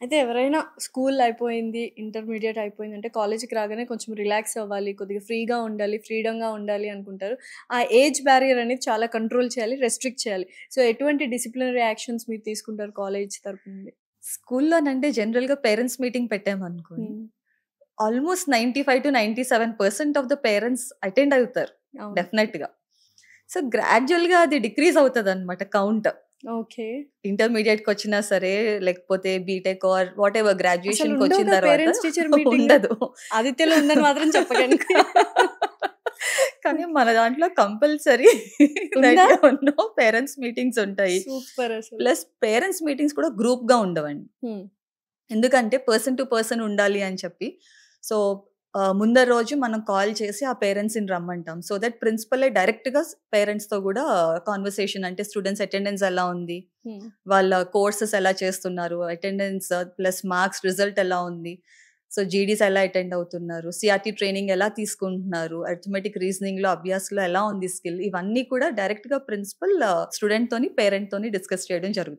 అయితే ఎవరైనా స్కూల్ అయిపోయింది, ఇంటర్మీడియేట్ అయిపోయిందంటే కాలేజ్‌కి రాగానే కొంచెం రిలాక్స్ అవ్వాలి, కొద్దిగా ఫ్రీగా ఉండాలి, ఫ్రీడమ్‌గా ఉండాలి అనుకుంటారు. ఆ ఏజ్ బ్యారియర్ అనేది చాలా కంట్రోల్ చేయాలి, రెస్ట్రిక్ట్ చేయాలి. సో, ఎటువంటి డిసిప్లినరీ యాక్షన్స్ మీరు తీసుకుంటారు కాలేజ్ తరపు నుండి? స్కూల్లోనంటే జనరల్‌గా పేరెంట్స్ మీటింగ్ పెట్టామనుకోండి. హ్మ్. Almost 95-97% of the parents attend అవుతారు. అవును. డెఫినెట్‌గా. సో, గ్రాడ్యుయల్‌గా అది డిక్రీజ్ అవుతదనమాట కౌంట్. ఓకే. ఇంటర్మీడియేట్‌కొచ్చినా సరే, లేకపోతే బీటెక్ ఆర్ వాటెవర్ గ్రాడ్యుయేషన్‌కొచ్చిన అసలుండవుగా తర్వాత పేరెంట్స్ టీచర్ మీటింగ్‌లు? ఉండదు. ఆదిత్యలో ఉందని మాత్రం చెప్పకండి. కానీ మన దాంట్లో కంపల్సరీ ఉందా? That you know parents meetings ఉంటాయి. సూపర్ అసలు. ప్లస్ పేరెంట్స్ మీటింగ్స్ కూడా గ్రూప్‌గా ఉండవండి. హ్మ్. ఎందుకంటే పర్సన్ టు పర్సన్ ఉండాలి అని చెప్పి. సో, ముందర రోజు మనం కాల్ చేసి ఆ పేరెంట్స్‌ని రమ్మంటాం. సో దట్ ప్రిన్సిపలే డైరెక్ట్‌గా పేరెంట్స్‌తో గూడా కాన్వర్సేషన్ అంటే స్టూడెంట్స్ అటెండెన్స్ ఎలా ఉంది? హ్మ్. వాళ్ళ కోర్సెస్ ఎలా చేస్తున్నారు? అటెండెన్స్ ప్లస్ మార్క్స్ రిజల్ట్ ఎలా ఉంది? సో, జీడీస్ ఎలా అటెండ్ అవుతున్నారు? సీఆర్‌టీ ట్రైనింగ్ ఎలా తీసుకుంటున్నారు? అరిథమెటిక్, రీజనింగ్‌లో, అభ్యాస్‌లో ఎలా ఉంది స్కిల్? ఇవన్నీ కూడా డైరెక్ట్‌గా ప్రిన్సిపల్ స్టూడెంట్‌తోని, పేరెంట్‌తోని డిస్కస్ చేయడం జరుగుతుంది.